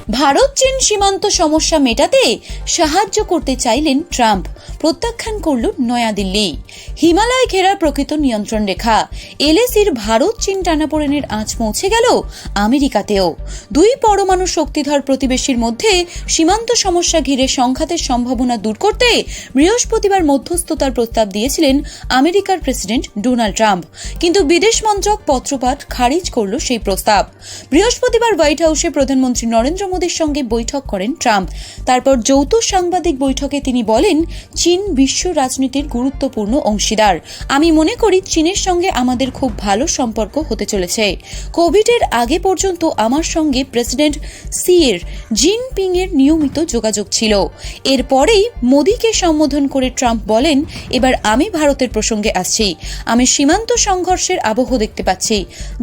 ভারত চীন সীমান্ত সমস্যা মেটাতে সাহায্য করতে চাইলেন ট্রাম্প, প্রত্যাখ্যান করল নয়াদিল্লি। হিমালয় ঘেরা প্রকৃত নিয়ন্ত্রণ রেখা এলএসির ভারত চীন টানাপোড়েনের আঁচ পৌঁছে গেল আমেরিকাতেও। দুই পরমাণু শক্তিধর প্রতিবেশীর মধ্যে সীমান্ত সমস্যা ঘিরে সংঘাতের সম্ভাবনা দূর করতে বৃহস্পতিবার মধ্যস্থতার প্রস্তাব দিয়েছিলেন আমেরিকার প্রেসিডেন্ট ডোনাল্ড ট্রাম্প, কিন্তু বিদেশ মন্ত্রক পত্রপাঠ খারিজ করল সেই প্রস্তাব। বৃহস্পতিবার হোয়াইট হাউসে প্রধানমন্ত্রী নরেন্দ্র মোদীর সঙ্গে বৈঠক করেন ট্রাম্প। তারপর যৌথ সাংবাদিক বৈঠকে তিনি বলেন, চীন বিশ্ব রাজনীতির গুরুত্বপূর্ণ অংশীদার। আমি মনে করি চীনের সঙ্গে আমাদের খুব ভালো সম্পর্ক হতে চলেছে। কোভিডের আগে পর্যন্ত আমার সঙ্গে প্রেসিডেন্ট সির জিনপিং এর নিয়মিত যোগাযোগ ছিল। এরপরেই মোদীকে সম্বোধন করে ট্রাম্প বলেন, এবার আমি ভারতের প্রসঙ্গে আসছি। আমি সীমান্ত সংঘর্ষের আবহ দেখতে পাচ্ছি,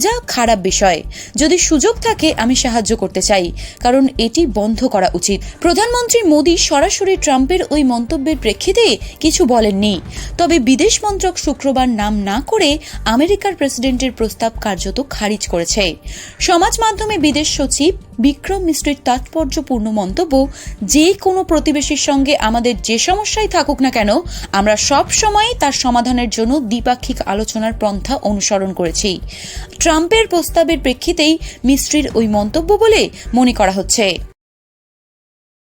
যা খারাপ বিষয়। যদি সুযোগ থাকে আমি সাহায্য করতে চাই, কারণ এটি বন্ধ করা উচিত। প্রধানমন্ত্রী মোদী সরাসরি ট্রাম্পের ওই মন্তব্যের প্রেক্ষিতে কিছু বলেননি, তবে বিদেশ মন্ত্রক শুক্রবার নাম না করে আমেরিকার প্রেসিডেন্টের প্রস্তাব কার্যত খারিজ করেছে। সমাজ মাধ্যমে বিদেশ সচিব বিক্রম মিশ্রির তাৎপর্যপূর্ণ মন্তব্য, যে কোনো প্রতিবেশীর সঙ্গে আমাদের যে সমস্যাই থাকুক না কেন, আমরা সব সময় তার সমাধানের জন্য দ্বিপাক্ষিক আলোচনার পন্থা অনুসরণ করেছি। ট্রাম্পের প্রস্তাবের প্রেক্ষিতেই মিশ্রির ওই মন্তব্য বলে মনে করা হচ্ছে।